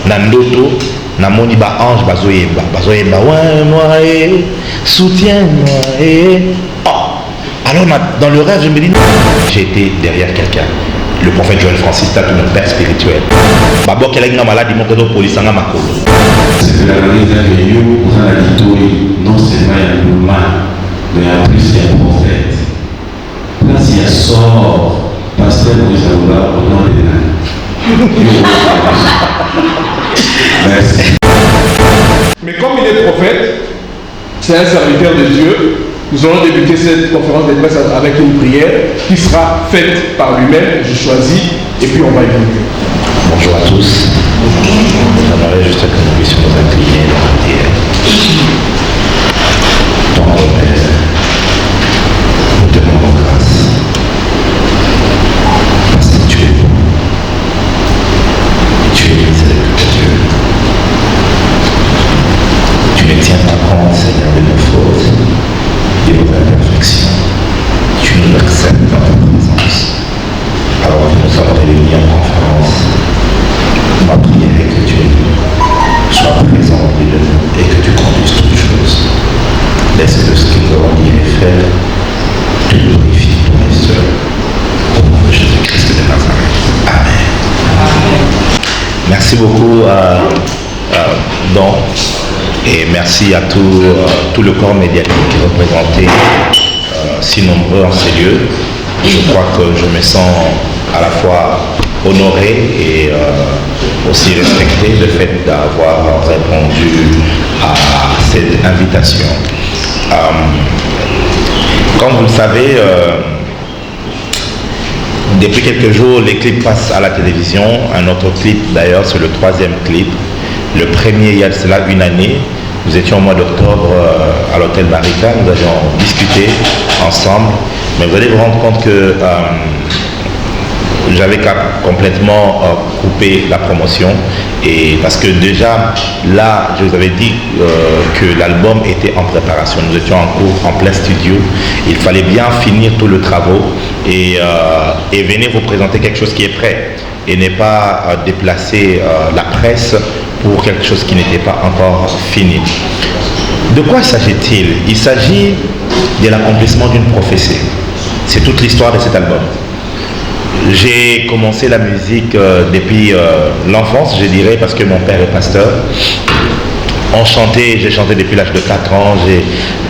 Nandoto, namoni ba ange bazoyemba, ouais moi soutiens-moi alors dans le rêve je me dis j'ai été derrière quelqu'un. Le prophète Joël Francis tape mon père spirituel. Babo qu'elle a une maladie mon pédo polisanga makolo. C'est la raison que Dieu vous a dit non seulement un humain, mais en plus un prophète. Là s'il y a sort, pasteur Moïse Aoula au nom de l'âme. Merci. Mais comme il est prophète, c'est un serviteur de Dieu, nous allons débuter cette conférence de presse avec une prière qui sera faite par lui-même, je choisis, et puis on va évoluer. Bonjour à tous. J'aimerais juste que nous puissions nous incliner dans la prière. Tendre Père, nous te demandons grâce. Parce que tu es bon. Tu es miséricordieux. Tu ne tiens pas compte, Seigneur, de nos fautes et de nos imperfections. Tu nous acceptes dans ta présence. Alors que nous sommes réunis en conférence, ma prière est que tu sois présent au milieu de nous et que tu conduises toutes choses. Laisse que ce que nous avons dit et fait te glorifie pour mes soeurs. Au nom de Jésus-Christ de Nazareth. Amen. Amen. Merci beaucoup Don et merci à tout le corps médiatique représenté si nombreux en ces lieux. Je crois que je me sens à la fois honoré et aussi respecté le fait d'avoir répondu à cette invitation. Comme vous le savez, depuis quelques jours, les clips passent à la télévision. Un autre clip, d'ailleurs, c'est le 3e clip. Le premier, il y a cela une année. Nous étions au mois d'octobre à l'hôtel Barrica. Nous avions discuté ensemble. Mais vous allez vous rendre compte que j'avais complètement coupé la promotion. Et parce que déjà, là, je vous avais dit que l'album était en préparation. Nous étions en cours, en plein studio. Il fallait bien finir tous les travaux et venir vous présenter quelque chose qui est prêt. Et ne pas déplacer la presse pour quelque chose qui n'était pas encore fini. De quoi s'agit-il? Il s'agit de l'accomplissement d'une prophétie. C'est toute l'histoire de cet album. J'ai commencé la musique depuis l'enfance, je dirais, parce que mon père est pasteur. J'ai chanté depuis l'âge de 4 ans.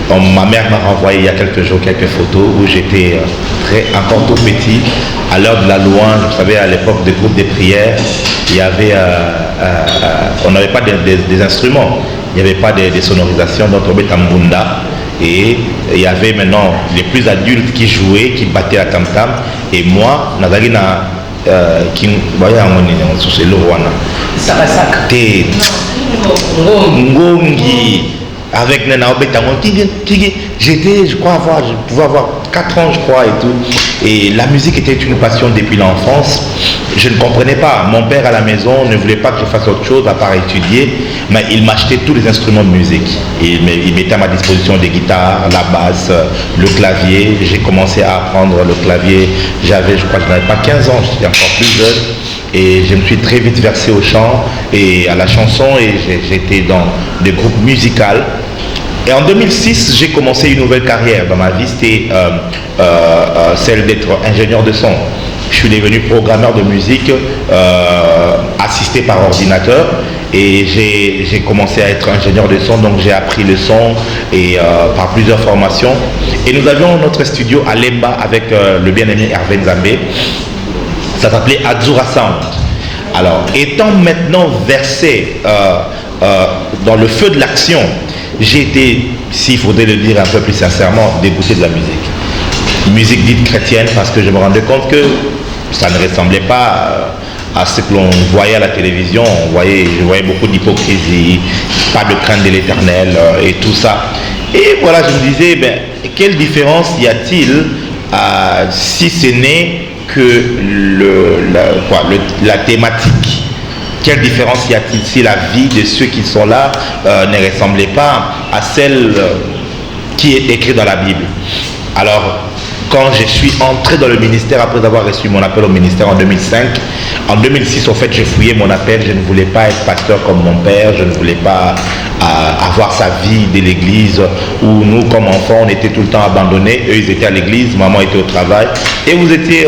Ma mère m'a renvoyé il y a quelques jours quelques photos où j'étais encore tout petit, à l'heure de la louange. Vous savez, à l'époque des groupes de prières, il y avait, on n'avait pas des instruments, il n'y avait pas des sonorisations, donc on était en bunda. Et il y avait maintenant les plus adultes qui jouaient, qui battaient la tam-tam. Et moi, Nazali na qui voyait en mon sur le Rwanda. Ngongi avec Nana Obetango j'étais, je pouvais avoir 4 ans je crois et tout. Et la musique était une passion depuis l'enfance. Je ne comprenais pas. Mon père à la maison ne voulait pas que je fasse autre chose à part étudier, mais il m'achetait tous les instruments de musique. Il mettait à ma disposition des guitares, la basse, le clavier. J'ai commencé à apprendre le clavier. Je crois que je n'avais pas 15 ans, j'étais encore plus jeune. Et je me suis très vite versé au chant et à la chanson et j'étais dans des groupes musicaux. Et en 2006, j'ai commencé une nouvelle carrière dans ma vie, c'était celle d'être ingénieur de son. Je suis devenu programmeur de musique assisté par ordinateur et j'ai commencé à être ingénieur de son, donc j'ai appris le son et par plusieurs formations. Et nous avions notre studio à Lemba avec le bien-aimé Hervé Nzambé. Ça s'appelait Azura Sound. Alors, étant maintenant versé dans le feu de l'action, j'ai été, s'il faudrait le dire un peu plus sincèrement, dégoûté de la musique. Musique dite chrétienne, parce que je me rendais compte que ça ne ressemblait pas à ce que l'on voyait à la télévision. Je voyais beaucoup d'hypocrisie, pas de crainte de l'éternel et tout ça. Et voilà, je me disais, quelle différence y a-t-il si ce n'est que la thématique? Quelle différence y a-t-il si la vie de ceux qui sont là ne ressemblait pas à celle qui est écrite dans la Bible? Alors, quand je suis entré dans le ministère après avoir reçu mon appel au ministère en 2005. En 2006, en fait, j'ai fouillé mon appel. Je ne voulais pas être pasteur comme mon père. Je ne voulais pas avoir sa vie de l'église où nous, comme enfants, on était tout le temps abandonnés. Eux, ils étaient à l'église, maman était au travail. Et vous étiez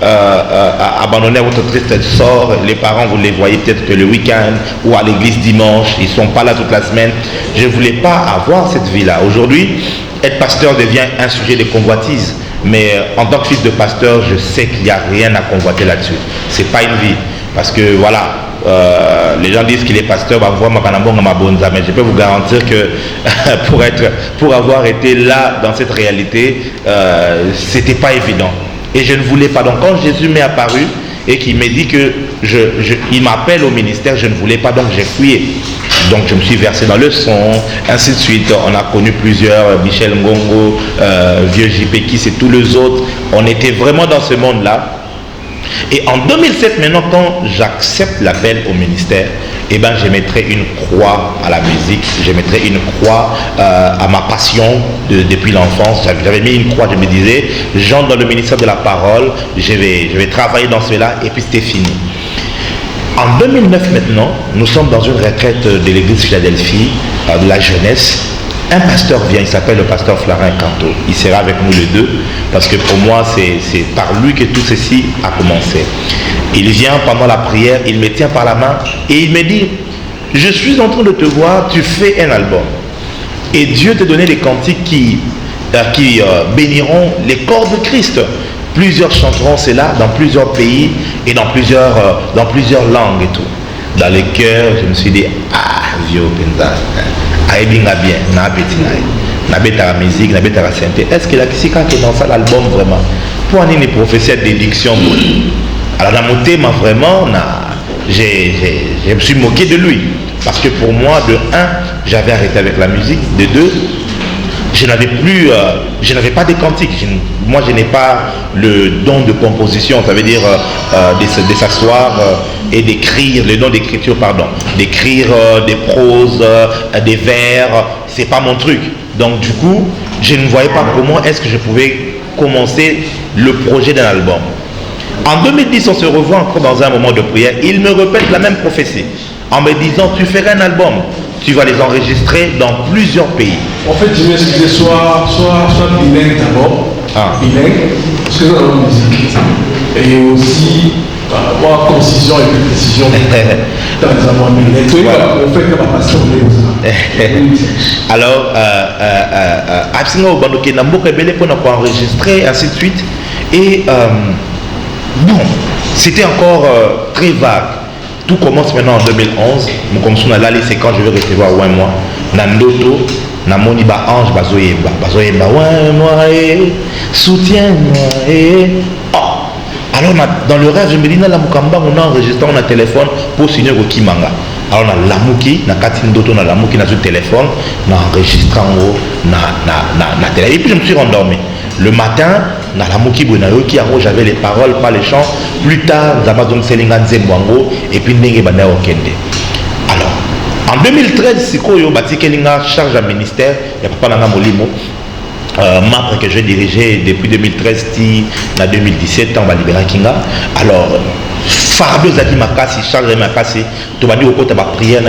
abandonnés à votre triste sort. Les parents, vous les voyez peut-être que le week-end ou à l'église dimanche. Ils ne sont pas là toute la semaine. Je ne voulais pas avoir cette vie-là. Aujourd'hui, être pasteur devient un sujet de convoitise. Mais en tant que fils de pasteur, je sais qu'il n'y a rien à convoiter là-dessus. Ce n'est pas une vie. Parce que voilà, les gens disent qu'il est pasteur, mais je peux vous garantir que pour avoir été là dans cette réalité, c'était pas évident. Et je ne voulais pas. Donc quand Jésus m'est apparu et qu'il m'a dit que il m'appelle au ministère, je ne voulais pas, donc j'ai fouillé. Donc je me suis versé dans le son, ainsi de suite. On a connu plusieurs, Michel Ngongo, Vieux JP, qui c'est tous les autres. On était vraiment dans ce monde-là. Et en 2007, maintenant, quand j'accepte l'appel au ministère, eh ben, je mettrai une croix à la musique, je mettrai une croix à ma passion depuis l'enfance. J'avais mis une croix, je me disais, j'entre dans le ministère de la parole, je vais travailler dans cela, et puis c'était fini. En 2009 maintenant, nous sommes dans une retraite de l'église Philadelphie, de la jeunesse. Un pasteur vient, il s'appelle le pasteur Florin Canto. Il sera avec nous les deux, parce que pour moi, c'est par lui que tout ceci a commencé. Il vient pendant la prière, il me tient par la main et il me dit, je suis en train de te voir, tu fais un album. Et Dieu t'a donné les cantiques qui béniront les corps de Christ. Plusieurs chanteront cela dans plusieurs pays et dans plusieurs langues et tout. Dans les cœurs, je me suis dit, vieux Penza, aïbinga bien, na appétit na bêta la musique, na bêta la santé. Est-ce qu'il a qui est dans ça l'album vraiment? Pour un une prophétie d'édiction. Alors dans mon thème vraiment, je me suis moqué de lui. Parce que pour moi, de un, j'avais arrêté avec la musique. De deux, je n'avais pas de cantiques. Moi, je n'ai pas le don de composition, ça veut dire de s'asseoir et d'écrire, le don d'écriture, pardon, d'écrire des proses, des vers, c'est pas mon truc. Donc du coup, je ne voyais pas comment est-ce que je pouvais commencer le projet d'un album. En 2010, on se revoit encore dans un moment de prière. Il me répète la même prophétie en me disant, tu feras un album. Tu vas les enregistrer dans plusieurs pays. En fait, je m'excusais, soit bilingue d'abord, bilingue, parce que dans la musique, et aussi, avoir concision et plus précision dans les amours bilingues. On fait comme ma passion. Alors, Absinga Obandoke Namboka Bele pour enregistrer, ainsi de suite. Et bon, c'était encore très vague. Tout commence maintenant en 2011. Nous commençons à l'aller, c'est quand je vais recevoir un mois. Nandoto, Namoni ba ange bazoyemba. Bazoyemba, ouais, moi, soutiens-moi. Oh. Alors dans le rêve, je me dis, na la mukamba, on a enregistré, on a téléphone pour signer au Kimanga. Alors on a Lamuki, na Katin Doto, na Lamuki, na ce téléphone, na enregistré en haut, na télé. Et puis je me suis rendormi. Le matin, na Lamuki Bonayoki, en haut, j'avais les paroles, pas les chants. Plus tard, Zamazon Selingan Zembwango, et puis Nenge Bana Okende. Alors, en 2013, Sikoyo Bati Kelinga charge un ministère, il y a Papa Nanga Molimo. Membre que j'ai dirigé depuis 2013 à 2017 en Libéra Kinga. Alors, Fabio Zaki Makasi, Charles Makasi, tu vas dire au côté de la prière,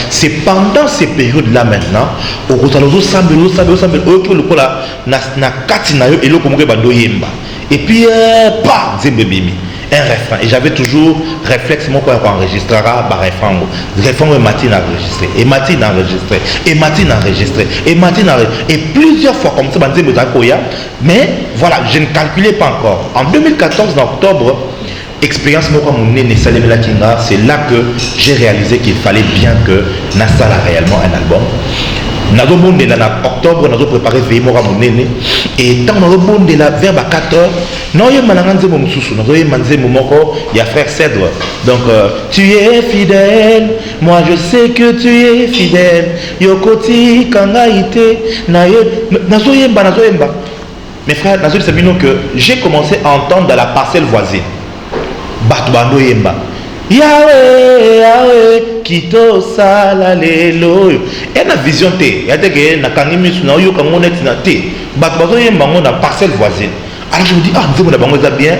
c'est pendant ces périodes-là maintenant, au côté et puis, pas Zembebimi. Un refrain. Et j'avais toujours réflexe, moi, quand on enregistrera, bah, refrain. Refrain, Martine a enregistré. Et Martine a enregistré. Et Martine a enregistré. Et Martine a enregistré. Et plusieurs fois, comme ça, mais voilà, je ne calculais pas encore. En 2014, en octobre, expérience, moi, comme on est Salemela Kinga, c'est là que j'ai réalisé qu'il fallait bien que Nassal a réellement un album. En octobre, nous avons préparé Veimora Mounene. Et tant nous avons vers 4 heures, nous avons il y a frère Cèdre. Donc, tu es fidèle, moi je sais que tu es fidèle. Yokoti, Kangaïte, Nazoyemba. Mes frères, Nazoy Sabino, que j'ai commencé à entendre dans la parcelle voisine. Batubando Yemba. Yahweh, Yahweh, Kito Sala Lelo. Et la vision T. Il y a des gens qui ont mis sur le T. Dans parcelle voisine. Alors je me dis, ah, nous avons bien.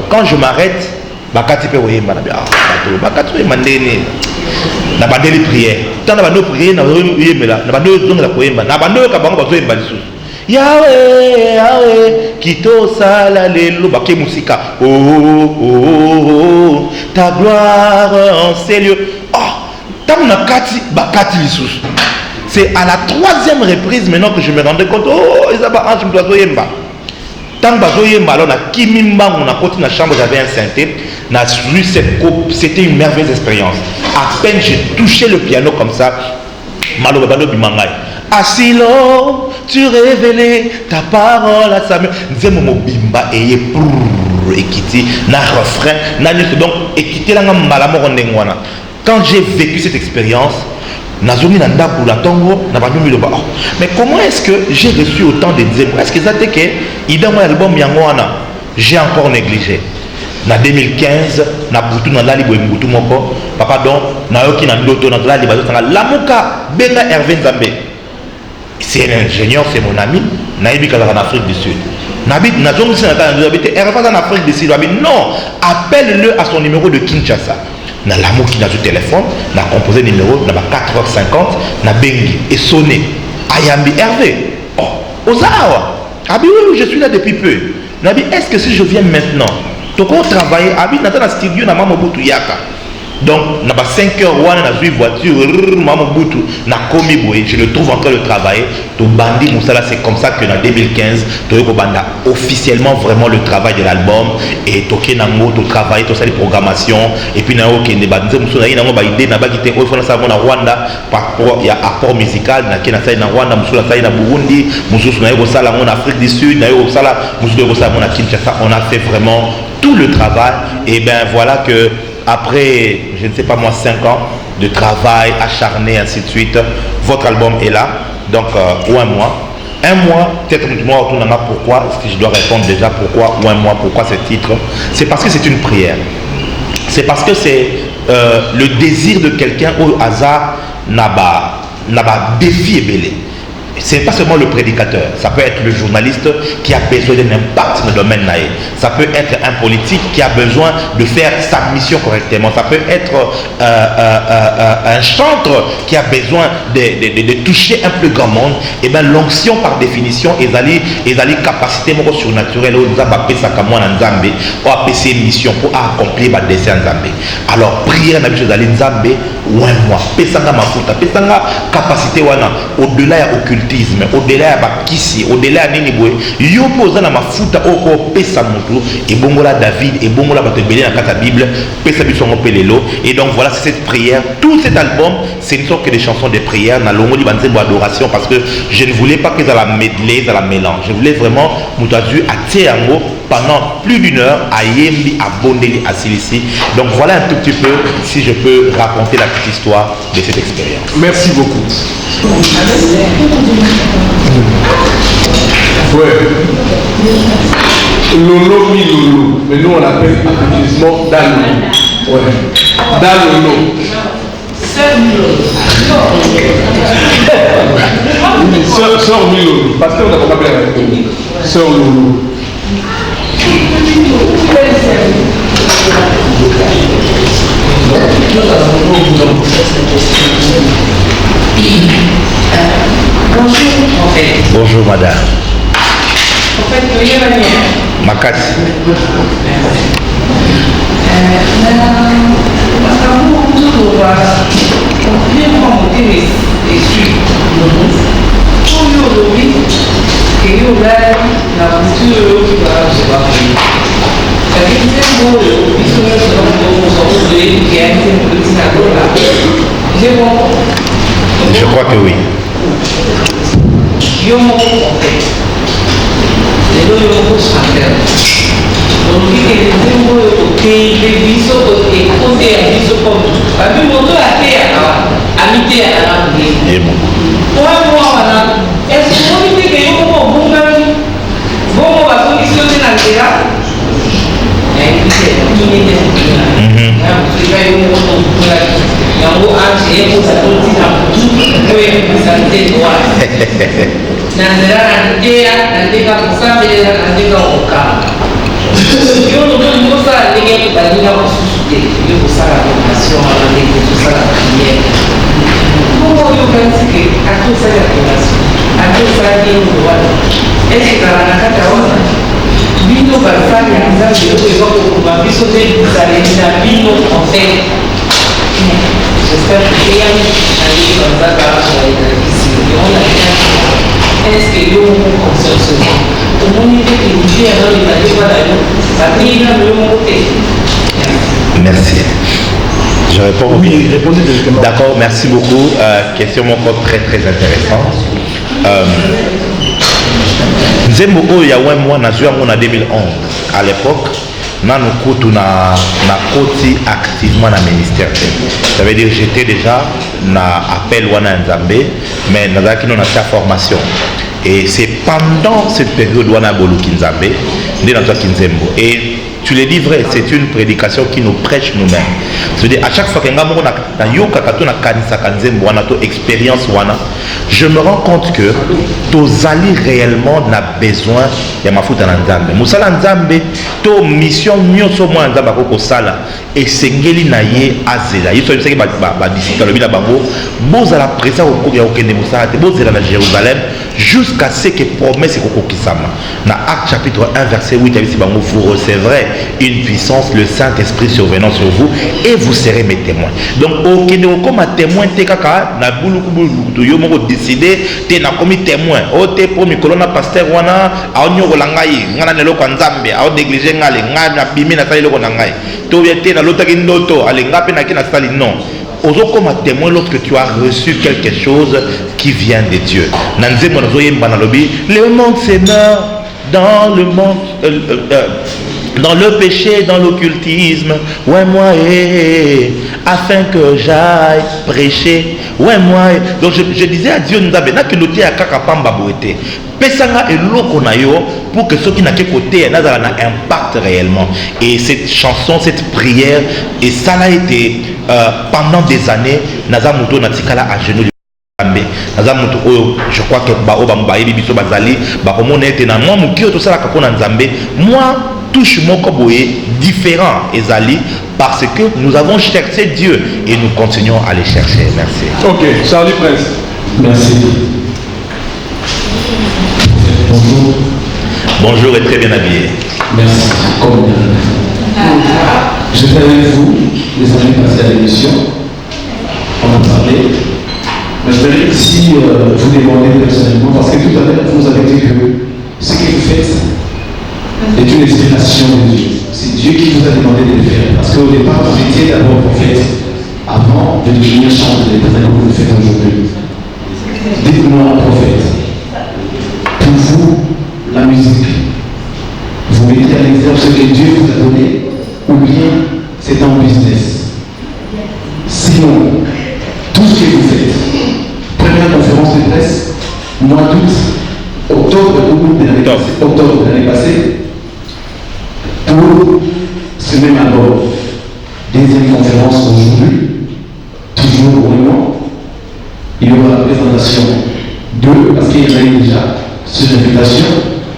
Quand je m'arrête, bakati pe woyemba na ba bakati mandeni na bandeli prière tant na bando prière na yemela na bando zonga la koyemba na bando ka bango bazoyemba lisusu Yahweh Yahweh Kito Sala Lelo baké musika oh ta gloire en ces lieux tant na kati bakati lisusu. C'est à la troisième reprise maintenant que je me rendais compte ezaba ange mdozo yemba. Tant que alors na kimimba on a continué na chambre, j'avais un synthé, na joué cette coupe, c'était une merveilleuse expérience. À peine j'ai touché le piano comme ça, malo babalo bimangai. Asilo, tu révélais ta parole à sa main. Nzemo bimba eye pour ekiti na refrain na donc ekiti la ngamba mo ndengwana. Quand j'ai vécu cette expérience, mais comment est-ce que j'ai reçu autant de dizaines? Est-ce que ça été que dans mon album j'ai encore négligé? En 2015, na butu na lali boy butu moko papa donc na yoki na ndoto na lali bazo tanga lamuka benga Hervé Nzambe. C'est un ingénieur, c'est mon ami. Naïbi kala en Afrique du Sud. Nabit na zongi na habité Hervé en Afrique du Sud. Non, appelle-le à son numéro de Kinshasa. Na l'amour qui n'a pas de téléphone, n'a composé numéro, n'a pas 4h50, n'a bengi et sonné. Ayambi Hervé. Oh, Ozawa. Abi oui, je suis là depuis peu. Nabi, est-ce que si je viens maintenant, tu peux travailler? Abi, dans le studio, n'a pas mon yaka. Donc, n'a pas 5 heures, on a vu voiture, na komi boy, je le trouve en train de travailler. To bandi Moussala, c'est comme ça que en 2015, to banda officiellement vraiment le travail de l'album et toké nango, to travailler, to ça les programmations et puis na ok ne bandi Moussala, nango ba idée na ba kité au fond ça na Rwanda par rapport il y a apport musical na kena ça na Rwanda, Moussala ça na Burundi, Moussala na ça en Afrique du Sud, na ça Moussala ça na Kinshasa, on a fait vraiment tout le travail et ben voilà que après, je ne sais pas moi, 5 ans de travail acharné, ainsi de suite, votre album est là, donc ou un mois. Un mois, peut-être moi, pourquoi, est-ce que je dois répondre déjà pourquoi, ou un mois, pourquoi ce titre? C'est parce que c'est une prière. C'est parce que c'est le désir de quelqu'un au hasard n'a pas défi et belé. C'est pas seulement le prédicateur, ça peut être le journaliste qui a besoin d'un impact dans le domaine naïf. Ça peut être un politique qui a besoin de faire sa mission correctement. Ça peut être un chanteur qui a besoin de toucher un plus grand monde. Et bien l'onction par définition est allée capacité surnaturelle où nous avons appelé ça comme moi en Nzambé, ou appelé ses missions pour accomplir le dessin en Nzambé. Alors prière n'a besoin d'aller Nzambé ou un mois. Pesanga mafuta, pesanga capacité wana au-delà ya occultation. Au-delà ya bakisi, au-delà ya nini boye yo poza na mafuta oko pesa mutu et bongola David et bongola bato belé na kata Bible pesa biso ngo pelelo. Et donc voilà, c'est cette prière, tout cet album c'est une sorte de chansons de prière na longo di banzembo adoration parce que je ne voulais pas que ça la medley, ça la mélange. Je voulais vraiment mutazu atie yango pendant plus d'une heure à Yembi, à Bondeli, à Silici. Donc voilà un tout petit peu si je peux raconter la petite histoire de cette expérience. Merci beaucoup. Ouais. Lolo mi lolo. Mais nous on l'appelle applaudissement Dalolo. Ouais. Dalolo. Sœur mi lolo. Pasteur on n'a pas bien avec Sœur Lolo. Bonjour madame. En fait, il y a la mienne. Makati. Je crois que oui. déjà eu mon retour pour la vie. En gros, j'ai posé à tout petit à tout, pour ça était droit. Nandera nandeka kusambira nandeka oka. Yo no no ça ndenge kubalinga kususude yo kusala formation nandeka kusala prière. Comment yo pratique à tout ça la formation. À tout ça bien droit. Est-ce que la nakata wana bino basali ya nzambe yo eza biso te kusala na bino en fait. J'espère que y a un comme ça par ici. On a est-ce que yo mon conscience au moment que Dieu a donné la joie d'aller merci. Je réponds. Oui, répondez directement. D'accord, merci beaucoup. Question encore très très intéressante. Nzembo oyo ya moi na joué en 2011. À l'époque, nanu kutu na koti activement na ministère. Ça veut dire j'étais déjà na appel wana nzambe, mais nazaki non na sa formation. Et c'est pendant cette période wana boluki nzambe, ndé na toi kinzembo. Et tu le dis vrai, c'est une prédication qui nous prêche nous-mêmes. C'est-à-dire à chaque fois que ngamo na yoka kato na kanisa kanzembo wana to expérience wana, je me rends compte que tozali réellement na besoin ya mafuta na nzambe. Musala nzambe to mission nyonso mwa nzambe ko sala et sengeli na ye azela. Yiso bisaki ba disika le bila bango, bozala presa ko ya okende musala te bozela na Jérusalem jusqu'à ce que promesse kokokisama. Na Acte chapitre 1 verset 8 avisi bango vous recevrez une puissance, le Saint-Esprit survenant sur vous et vous serez mes témoins. Donc okende comme témoin te kaka na buluku to yo moko décider te na komi témoin o te pour mikolona pasteur wana a onyo ngai ngana ne loko nzambe a négliger ngale ngana bimi na sali loko ngai to yete na lotaki ndoto alenga pe na kina sali non. Ozo comme témoin lorsque tu as reçu quelque chose qui vient de Dieu. Nanzemo nazo yemba na lobi le monde se meurt dans le monde dans le péché, dans l'occultisme, ouais moi, afin que j'aille prêcher, ouais moi. Donc je disais à Dieu, nous avons que l'autre à kakapamba boete. Pesanga et l'okonayo pour que ceux qui n'ont que côté n'a un impact réellement. Et cette chanson, cette prière, et ça a été pendant des années, Naza Muto Natikala à genoux. Je crois que moi touche mon koboé différent Ezali parce que nous avons cherché Dieu et nous continuons à les chercher. Merci. Ok, Charlie Prince. Merci. Bonjour. Bonjour et très bien habillé. Merci. J'étais avec vous les années passées à l'émission. On a parlé. Mais je voudrais ici vous demander personnellement, parce que tout à l'heure vous avez dit que ce que vous faites est une inspiration de Dieu. C'est Dieu qui vous a demandé de le faire. Parce qu'au départ, vous étiez d'abord prophète avant de devenir chanteur de l'éternel que vous le faites aujourd'hui. Dites-moi, prophète, pour vous, la musique, vous mettez à l'exergue ce que Dieu vous a donné ou bien c'est un business. Sinon, tout ce que vous faites, première conférence de presse, mois d'août, octobre de l'année passée, pour ce même album. Deuxième conférence aujourd'hui, toujours au moment, il y aura la présentation de, parce qu'il y en a eu déjà sur l'invitation,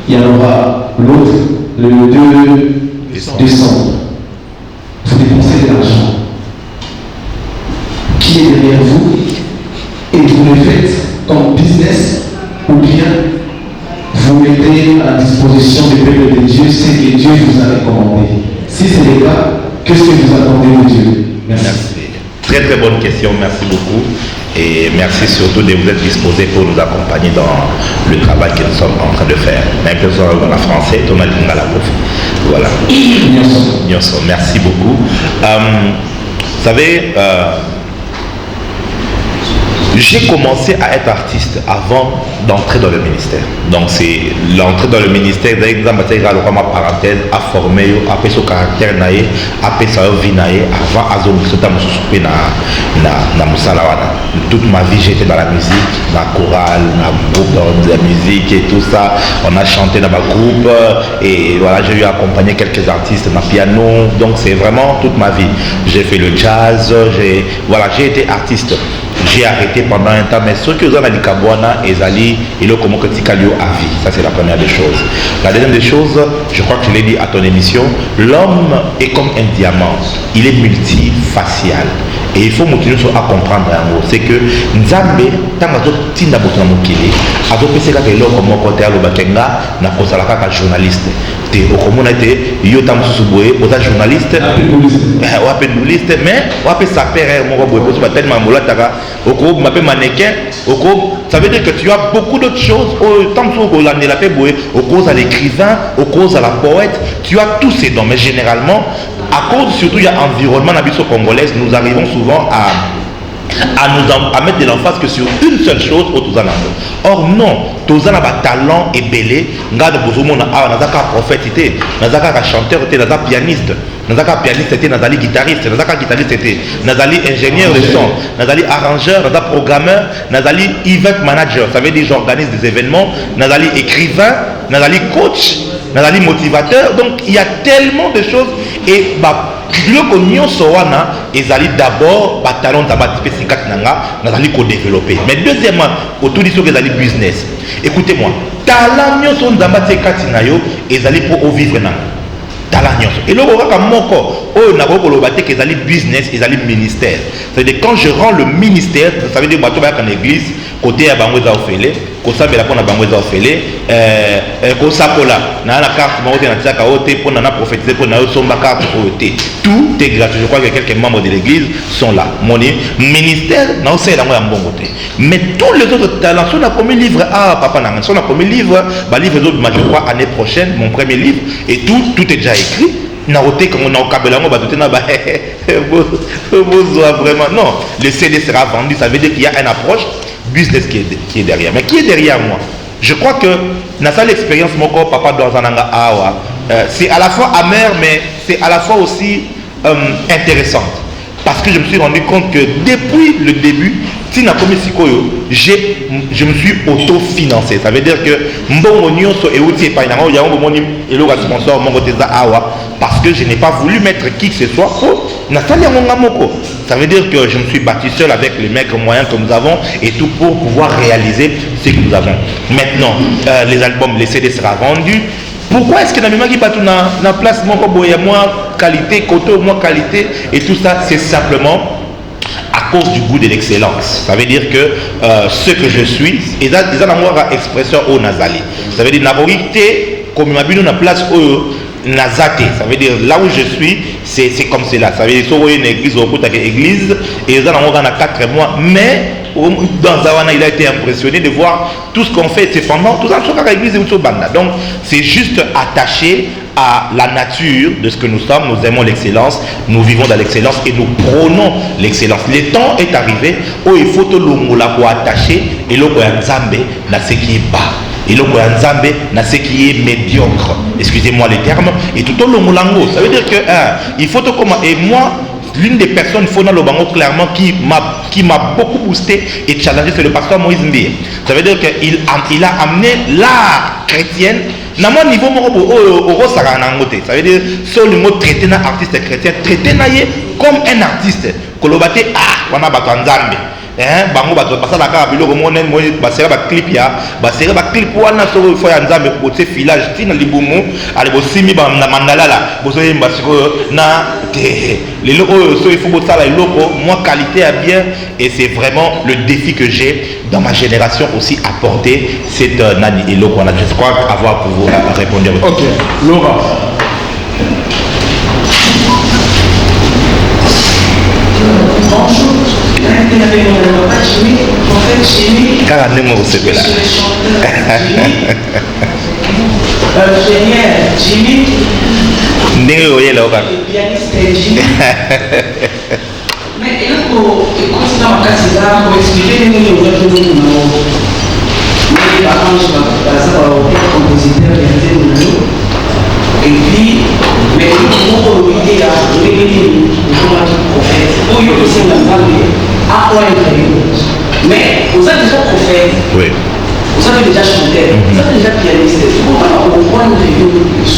il y en aura l'autre le 2 décembre. Vous dépensez de l'argent qui est derrière vous et vous le faites comme business ou bien vous mettez à la disposition du peuple de Dieu ce que Dieu vous a recommandé. Si c'est le cas, qu'est-ce que vous attendez de Dieu? Merci. Très très bonne question, merci beaucoup. Et merci surtout de vous être disposé pour nous accompagner dans le travail que nous sommes en train de faire. Même que ce soit dans la français, on a dit la prof. Voilà. Merci beaucoup. Vous savez, J'ai commencé à être artiste avant d'entrer dans le ministère. Donc c'est l'entrée dans le ministère, ma parenthèse, a formé, a fait son caractère, a fait sa vie, avant toute ma vie j'étais dans la musique, dans la chorale, dans le groupe de la musique et tout ça. On a chanté dans ma groupe et voilà, j'ai eu à accompagner quelques artistes dans le piano. Donc c'est vraiment toute ma vie. J'ai fait le jazz, j'ai été artiste. J'ai arrêté pendant un temps, mais ce que vous avez dit Kabouana et Zali, il a comment que Tikalio à vie. Ça, c'est la première des choses. La deuxième des choses, je crois que je l'ai dit à ton émission, l'homme est comme un diamant. Il est multifacial. Et il faut continuer à comprendre un mot. C'est que Nzambe, tant que tu n'as pas de mokili, à tout ce que tu as comme côté à l'Obakenga, n'a pas de journaliste. Tu es au commun, tu es journaliste, journaliste, mais tu es sapeur, tu es mannequin, ça veut dire que tu as beaucoup d'autres choses. Tant que au cause à l'écrivain, au cause à la poète, tu as tous ces dons. Mais généralement, à cause surtout il y a environnement nabiso congolaise, nous arrivons souvent à mettre de l'emphase que sur une seule chose au Touzana. Or non, Touzana a talent et belé, Ngade Bozomona a Nazaka prophète, Nazaka chanteur, Nazaka pianiste, Nazaka pianiste, Nazali guitariste, Nazaka guitariste, Nazali ingénieur de son, Nazali arrangeur, Nazaka programmeur, Nazali event manager, ça veut dire j'organise des événements, Nazali écrivain, Nazali coach, Nazali motivateur. Donc il y a tellement de choses et le cognon soana ezali d'abord talent d'abatiper si katinanga nazali ko développer. Mais deuxièmement autour de ce que ezali business. Écoutez-moi, talent nyoso ndambati katinayo ezali pour vivre na talent nyoso. Et le kaka moko o na ko koloba te que ezali business, ezali ministère. C'est-à-dire quand je rends le ministère, ça veut dire bato ba kana église côté ya bango za ofele ko sabela pona bango za ofele ko sakola na la carte bango na tsaka ote pona na prophétiser pona somba carte ote. Tout est gratuit. Je crois que quelques membres de l'église sont là. Mon ministère non c'est la moi mbongo te. Mais tous les autres talents sont na comme livre papa na sont na comme livre, livre d'autres je crois année prochaine mon premier livre et tout est déjà écrit. Na ote comme on a au kabela ngo badote na ba vraiment non, le CD sera vendu, ça veut dire qu'il y a une approche business qui est derrière. Mais qui est derrière moi? Je crois que dans cette expérience, mon corps, papa Dorzananga Awa, c'est à la fois amer, mais c'est à la fois aussi intéressante. Parce que je me suis rendu compte que depuis le début, je me suis auto-financé. Ça veut dire que parce que je n'ai pas voulu mettre qui que ce soit. Ça veut dire que je me suis battu seul avec les maigres moyens que nous avons et tout pour pouvoir réaliser ce que nous avons. Maintenant, les albums, les CD sera vendus. Pourquoi est-ce que dans qui bat na place moins qualité, côté moins qualité et tout ça, c'est simplement à cause du goût de l'excellence. Ça veut dire que ce que je suis, et ça a expression au nazali. Ça veut dire naborité comme ma bino na place au nazate. Ça veut dire là où je suis, c'est comme cela. Ça veut dire que une église au bout de l'église et ça a 4 mois, mais dans Zawana, il a été impressionné de voir tout ce qu'on fait. C'est pendant tout ça, l'église et banda. Donc, c'est juste attaché à la nature de ce que nous sommes. Nous aimons l'excellence, nous vivons dans l'excellence et nous prônons l'excellence. Le temps est arrivé où il faut que l'on pour attacher et l'on Nzambe dans ce qui est bas. Et l'on Nzambe dans ce qui est médiocre. Excusez-moi les termes. Et tout au long de ça veut dire que il faut que comment et moi. L'une des personnes Fona Lobango clairement qui m'a beaucoup boosté et challengé, c'est le pasteur Moïse Mbie. Ça veut dire qu'il a amené l'art chrétien dans mon niveau ça veut dire seul le mot traité un artiste chrétien traité comme un artiste kolobate wana bato nzambe bango bato basala ka biloko monene moyi basera ba clip wana soko fo ya nzambe côté village tina libumu ale bosimi ba na mandalala bosoye mbasiko na les locaux so il faut bosala loko moi qualité à bien et c'est vraiment le défi que j'ai dans ma génération aussi apporter cette nani et loko on a je crois avoir pour vous répondre. OK, Laura. Bonjour. Il avait mon papa Jimmy, en fait Jimmy, je suis le chanteur Jimmy, ingénieur Jimmy, le pianiste Jimmy. Mais il faut continuer à casser là pour expliquer les gens qui ont mais par contre, je vais passer au compositeur qui a été donné. Et puis, mais pour l'idée là, je vais dire, prophète, pour y aussi on a parlé, à quoi être mais vous êtes déjà prophète, Oui. vous avez déjà chanté, vous avez déjà pianiste, vous allez comprendre une réunion de plus.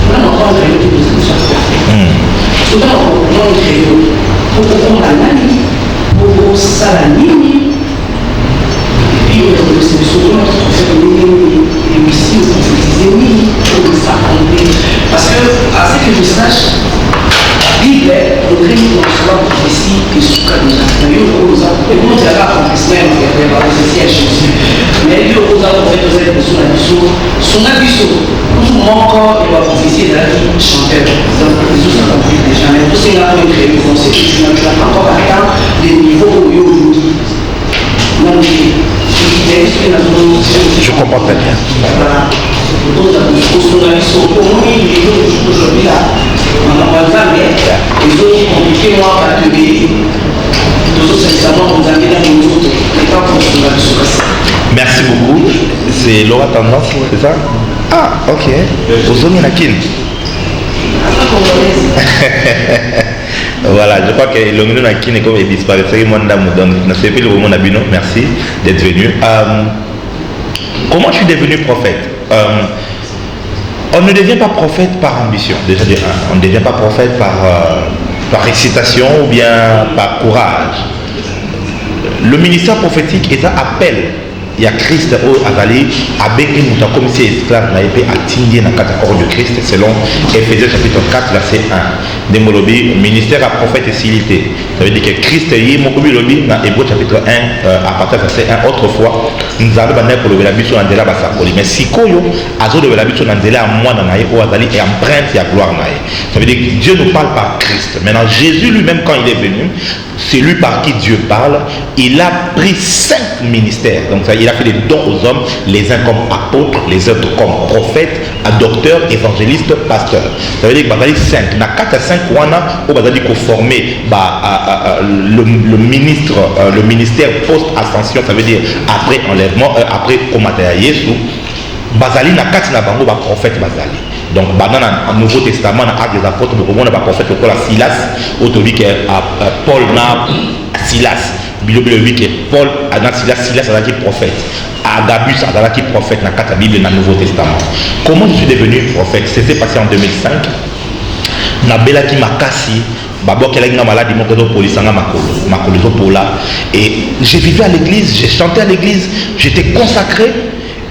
Vous allez comprendre une réunion de plus, vous êtes prophète. Vous allez comprendre une réunion pour comprendre la nani, pour ça la nini. Et puis, c'est souvent notre prophète, et aussi vous prophétisez, oui, pour ça compter. Parce que, à ce que je sache, la Bible, on dirait qu'on soit prophétie et sous déjà. Et nous, on dirait pas accomplissement, on dirait pas prophétie à Jésus. Mais nous, on a prophète, vous êtes sur la mission, son abisso, nous encore, il va prophétiser la vie chanteur. Les autres sont compris déjà. Mais tout c'est là pour être créé, on sait que tu n'as pas encore atteint les niveaux où il y a aujourd'hui. Non, je comprends très bien. Merci beaucoup. C'est Laura Tendance, c'est ça? Ah, ok. Ozoni Nakin. Voilà, je crois que l'Omino Nakin est comme il disparaîtrait. Merci d'être venu. Comment je suis devenu prophète? On ne devient pas prophète par ambition, déjà de un. On ne devient pas prophète par excitation ou bien par courage. Le ministère prophétique est un appel. Il y a Christ au Azali, avec une comme si esclave n'a été attingé dans le corps de Christ, selon Ephésiens chapitre 4, verset 1. Demolobi, ministère à prophète et silité. Ça veut dire que Christ est Mokobi Lobi, dans Hébreux chapitre 1, à partir du verset 1, autrefois, nous avons banné pour le l'habitude en déla basakoli. Mais si Koyo, Azo de l'habitude en déla à moi dans Naïe, au Azali, et empreinte, il y a gloire Naïe. Ça veut dire que Dieu nous parle par Christ. Maintenant, Jésus lui-même, quand il est venu, c'est lui par qui Dieu parle. Il a pris 5 ministères. Donc, ça, il a fait des dons aux hommes, les uns comme apôtres, les autres comme prophètes, docteurs, évangélistes, pasteurs. Ça veut dire que y a 5. Dans 4 à 5 wana, on va dire qu'on formait le ministère post-ascension, ça veut dire après enlèvement, après combattre Jésus. Bazali na 4 na bango ba prophète Bazali. Donc dans le Nouveau Testament, dans l'Acte des Apôtres, on a un prophète qui est Silas, autour que Paul na Silas. Bible que Paul a Silas a été prophète. Agabus a été prophète dans la Bible dans le Nouveau Testament. Comment je suis devenu prophète? C'était passé en 2005. Nabela qui m'a cassé. Et j'ai vécu à l'église, j'ai chanté à l'église, j'étais consacré.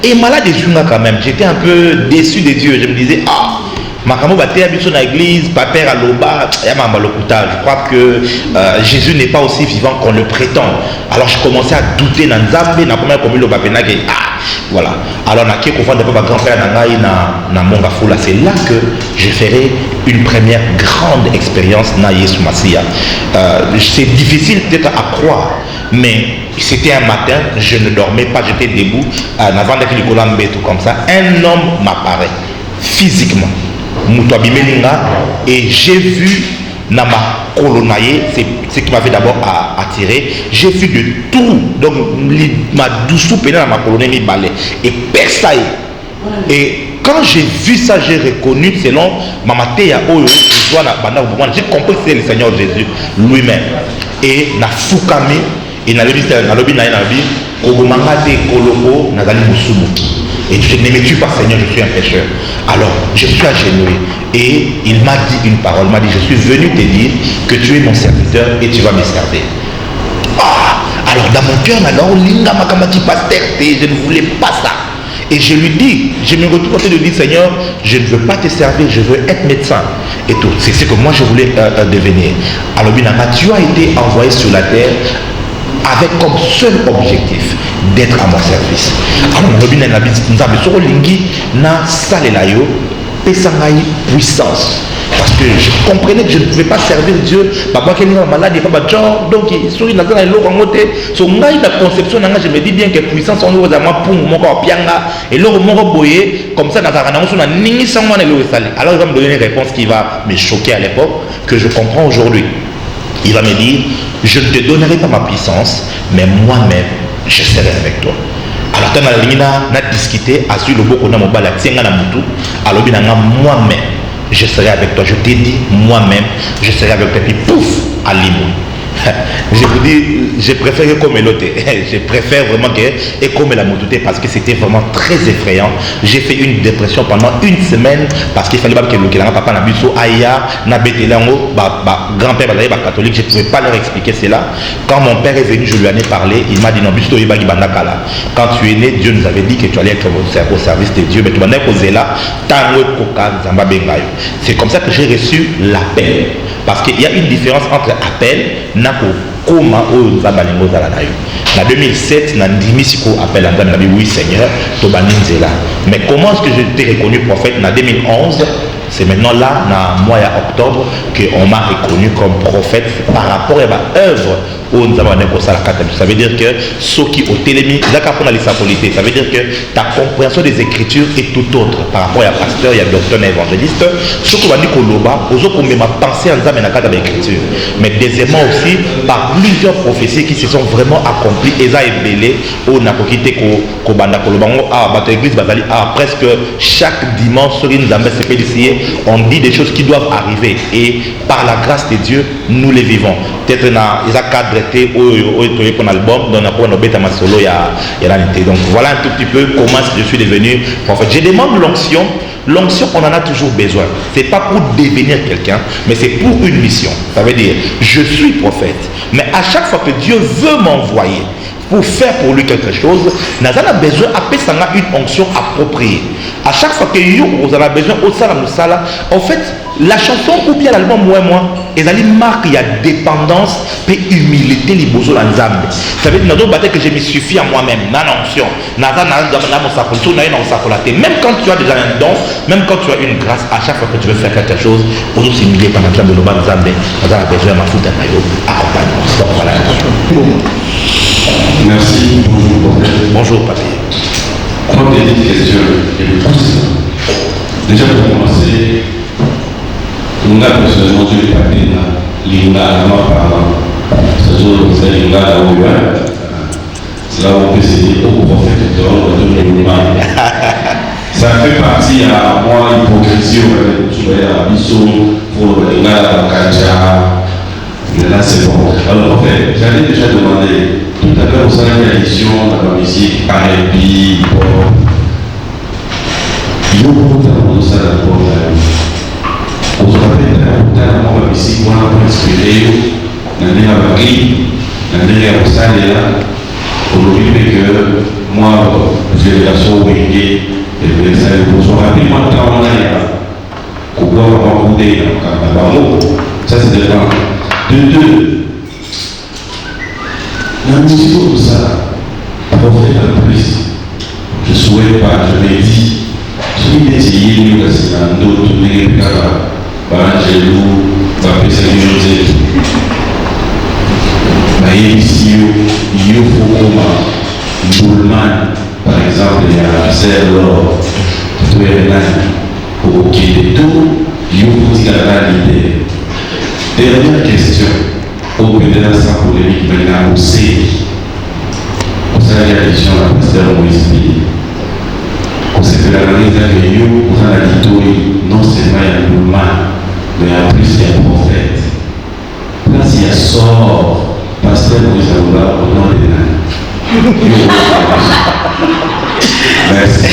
Et malade des jours quand même, j'étais un peu déçu de Dieu. Je me disais, Makamo Baté habite à l'église, Pater à l'Oba, je crois que Jésus n'est pas aussi vivant qu'on le prétend. Alors je commençais à douter dans Nzambe, dans première commune voilà. Alors na qui confond de papa grand-père Nangaï na Mongafula, c'est là que je ferai une première grande expérience na Yesu Masia. C'est difficile peut-être à croire, mais c'était un matin, je ne dormais pas, j'étais debout, avant d'être le tout comme ça, un homme m'apparaît physiquement. Et j'ai vu Nama Kolonaye, c'est ce qui m'avait d'abord attiré. J'ai vu de tout, donc ma douce peine dans ma colonie balai et perçaille. Et quand j'ai vu ça, j'ai reconnu selon Mamateya Oyo, j'ai compris que c'est le Seigneur Jésus lui-même. Et na Fukami, et na lobi na lobi na nabi, Kogomangate Koloko, Nazali Musumuki. Et je ne me tue pas, Seigneur, je suis un pécheur. Alors, je suis agenouillé. Et il m'a dit une parole. Il m'a dit, je suis venu te dire que tu es mon serviteur et tu vas me servir. Alors, dans mon cœur, je ne voulais pas ça. Et je lui dis, je me retrouve en train de dire, Seigneur, je ne veux pas te servir, je veux être médecin. Et tout. C'est ce que moi, je voulais devenir. Alors, tu as été envoyé sur la terre avec comme seul objectif d'être à mon service. Alors, nous avons sur Lingi, na salelayo, pesangai puissance. Parce que je comprenais que je ne pouvais pas servir Dieu. Papa qui est malade, il pas genre, donc il sourit dans la conception, je me dis bien que puissance on est à pour mon corps pianga et l'or mon boyé comme ça dans la on a ni sans moi le salé. Alors il va me donner une réponse qui va me choquer à l'époque que je comprends aujourd'hui. Il va me dire, je ne te donnerai pas ma puissance, mais moi-même, je serai avec toi. Alors, quand on a discuté, moi-même, je serai avec toi. Je t'ai dit, moi-même, je serai avec toi. Puis pouf, à Limo. Je vous dis, je préfère comme l'autre. Je préfère vraiment que comme la mototé parce que c'était vraiment très effrayant. J'ai fait une dépression pendant une semaine parce qu'il fallait pas que le papa n'a buso aya n'a betelango grand-père catholique. Je ne pouvais pas leur expliquer cela. Quand mon père est venu, je lui en ai parlé. Il m'a dit non, buso ibagi bandakala. Quand tu es né, Dieu nous avait dit que tu allais être au service de Dieu, mais tu m'en es causé là. C'est comme ça que j'ai reçu l'appel. Parce qu'il y a une différence entre appel nako koma o nzabalingo zala na yo. En 2007, na ndimi siko appel à Nzambe, oui Seigneur, tobani nzela. Mais comment est-ce que je t'ai reconnu prophète en 2011? C'est maintenant là, dans mois octobre, qu'on m'a reconnu comme prophète par rapport à ma œuvre. Ça veut dire que ceux qui ont télémis, ça veut dire que ta compréhension des Écritures est tout autre par rapport à pasteur, il y a docteur, évangéliste. Ce qu'on va dire qu'on m'a pensé en l'Écriture. Mais deuxièmement aussi, par plusieurs prophéties qui se sont vraiment accomplies, et ça est belé, on a quitté presque chaque dimanche, on dit des choses qui doivent arriver. Et par la grâce de Dieu, nous les vivons. Peut-être il y a cadre pour l'album, donc voilà un tout petit peu comment je suis devenu prophète. Je demande l'onction. L'onction, on en a toujours besoin. Ce n'est pas pour devenir quelqu'un, mais c'est pour une mission. Ça veut dire, je suis prophète. Mais à chaque fois que Dieu veut m'envoyer pour faire pour lui quelque chose, nous avons besoin d'une onction appropriée. À chaque fois que vous avez besoin, en fait, la chanson ou bien l'album moi, et ça marque il y a dépendance et humilité liboso la nzambe. Ça veut dire que je me suffis à moi-même, dans l'onction. Même quand tu as déjà un don, même quand tu as une grâce, à chaque fois que tu veux faire quelque chose, on nous s'humilie par la nzambe, on a besoin de ma foute à accompagnement. Voilà. Merci, bonjour. Bonjour, papier. Trois petites questions. Déjà pour commencer, nous avons personnellement dû parler de l'Inga par ce jour où c'est l'Inga là où c'est là où on peut se dire au prophète de ça fait partie à moi, l'hypocrisie, à Bissot, pour l'Inga, la Kaja. Là c'est bon. Alors en fait, j'avais déjà demandé tout à l'heure au sein de la édition de la musique, R&B, hip-hop. Il y a beaucoup de ça d'abord. On se rappelle de la musique, on a inspiré, on a appris, on a observé là. On oublie que moi, j'ai la sauce wingée, et ça on se rappelle moi de quand on a là. Qu'on doit avoir goûté dans le ça c'est de temps. De deux, la musique comme ça, prophète en plus, je ne souhaite pas, je me dis, je vais essayer de passer dans d'autres pays, Barangelo, Bapesa José, ici, il faut comme Boulman, par exemple, il y a Serre-Lor, pour qu'il y ait tout, il faut dire la réalité. Dernière question, au pédéral sans polémique, maintenant aussi, vous avez la question à la pasteur Moïse Billy. Vous savez la réalité que vous avez dit non seulement il y a le mal, mais en plus il y a un prophète. Là, s'il y a sort, pasteur Moïse Aoula, au nom des nains. Merci.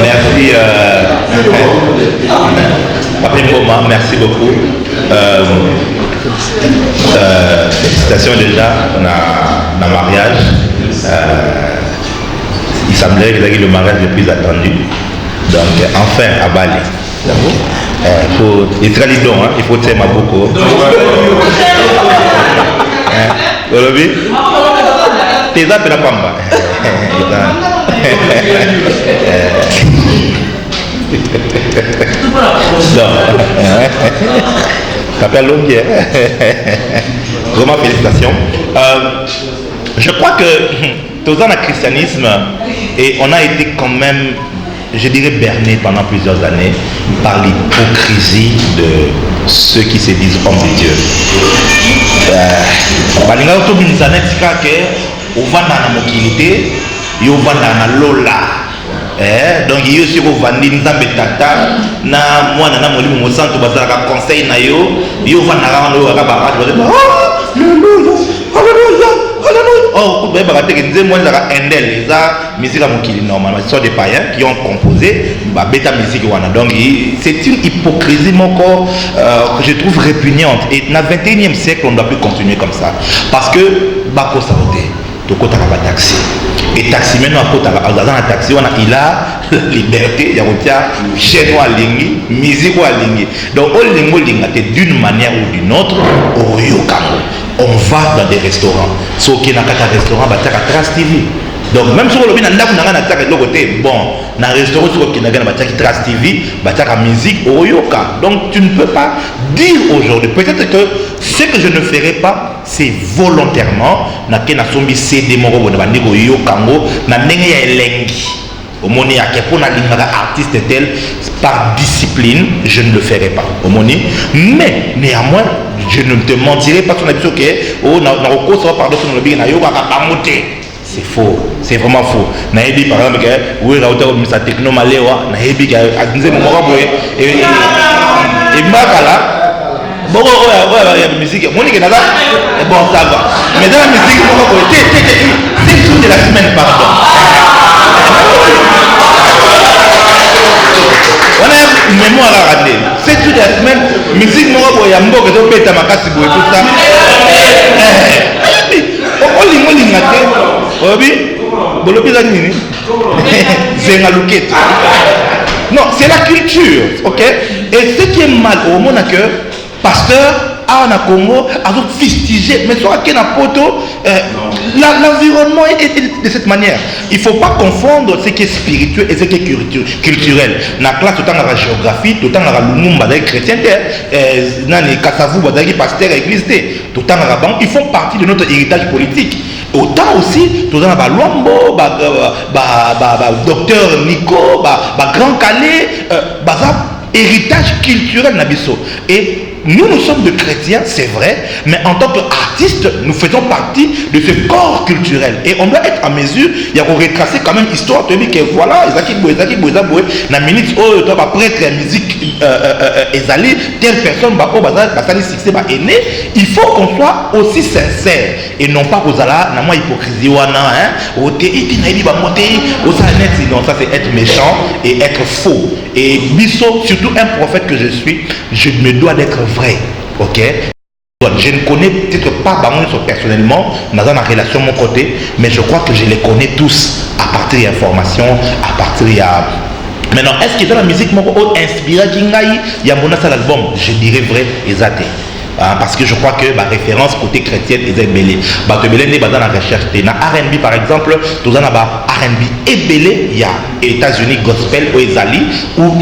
Merci. Merci beaucoup. Félicitations déjà dans le mariage. Il semblerait que le mariage le plus attendu. Donc enfin à Bali. Il sera libre, hein? Il faut t'aimer beaucoup. Olobi? T'es là, t'es là, Pamba. T'appelles l'homme. Vraiment félicitations. Je crois que tous dans le christianisme, et on a été quand même je dirais, berné pendant plusieurs années par l'hypocrisie de ceux qui se disent hommes de Dieu. Balinga oto binzana tika ke ovanda na mokilité, yo vanda na lola. Donc yo sur ovandi nzambe tata na mwana na molimo mosanto bazalaka conseil na yo vanda na lo ka ba alléluia, alléluia, alléluia. Oh, vous avez dit que moi, j'ai la musique à mon kili normalement. Ce sont des païens qui ont composé la bêta musique. Donc, c'est une hypocrisie que je trouve répugnante. Et dans le 21e siècle, on ne doit plus continuer comme ça. Parce que, bako saoté, tu as un taxi. Et taxi, maintenant, dans un taxi, il a la liberté, il y a un chinois lingi, musique à lingi. Donc, on lingi d'une manière ou d'une autre, au Yokango. On va dans des restaurants. Si on a un restaurant, on va à Trace TV. Donc, même si on a un côté, bon, dans un restaurant, si on a un Trace TV, on va à musique au Yoka. Donc, tu ne peux pas dire aujourd'hui, peut-être que ce que je ne ferai pas, c'est volontairement, na sombi CD moro na bandiko Yokango, na ndenge ya elengi. Au moni à quel point artiste tel, par discipline, je ne le ferai pas. Au moni, mais néanmoins, je ne te mentirai pas sur la vision que oh na recours ça pardon sur le bien na yoga pas monter. C'est faux, c'est vraiment faux. Na ebi par exemple que oui la hauteur de sa techno malewa na ebi que a disé mon boy et makala bon ouais musique mon que naza bon ça va. Mais dans la musique mon boy c'est tout de la semaine pardon. On a une mémoire à rater. C'est toute la semaine, musique moi pour yambo que tu pètes ma casse pour tout ça. On lit Obi, bolobi la nini. C'est un louquet. Non, c'est la culture, ok. Et ce qui est mal au monde que pasteur a Congo a fustigé, mais soit qu'il y a un poteau, l'environnement est de cette manière. Il ne faut pas confondre ce qui est spirituel et ce qui est culturel. Dans la classe, tout le temps la géographie, tout le temps la lumumba, les chrétiens, les kassavou, les pasteurs, l'église, tout le temps ils font partie de notre héritage politique. Autant aussi, tout le temps la Luambo, docteur Nico, Grand Calais, héritage culturel Nabiso. Et nous sommes de chrétiens, c'est vrai, mais en tant qu'artistes, nous faisons partie de ce corps culturel. Et on doit être en mesure, il y a retracer quand même l'histoire, de dire que voilà, la minute où tu vas prêtre la musique, telle personne, il faut qu'on soit aussi sincère et non pas aux ala, na hypocrisie, non, ça c'est être méchant et être faux. Et Bisso, surtout un prophète que je suis, je me dois d'être vrai, ok? Je ne connais peut-être pas personnellement, dans la relation de mon côté, mais je crois que je les connais tous à partir d'informations, à partir de... Maintenant, est-ce que dans la musique, inspiré il y a mon album, je dirais vrai, exact. Parce que je crois que ma référence côté chrétienne est belé. Dans la recherche, dans R&B par exemple, dans R&B et belé, il y a États-Unis gospel ou Ezali où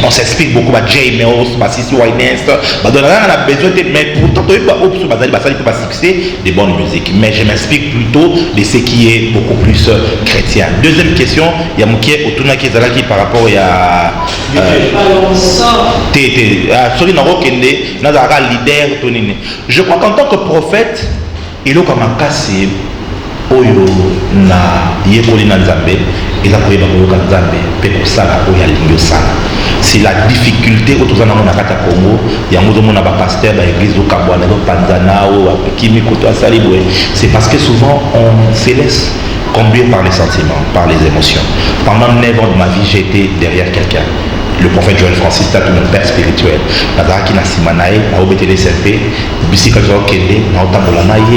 on s'explique beaucoup à Jay Mills, Sissy Winans. On a besoin de, mais pourtant il peut pas fixer des bonnes musiques. Mais je m'explique plutôt de ce qui est beaucoup plus chrétien. Deuxième question, il y a Mouké Otuna qui est par rapport à je crois qu'en tant que prophète, il a comme un cassé oyo na yekoli na nzambe eza koyeba koyoka nzambe mpe kosala oyo alingi osala. C'est la difficulté autour na kata Congo yango ozomona bapaster baeglise okabwana ezopanzana oyo apekimi koto asali boye. C'est parce que souvent on se laisse conduire par les sentiments, par les émotions. Pendant 9 ans de ma vie, j'ai été derrière quelqu'un. Le prophète Joël Francis, c'est mon père spirituel.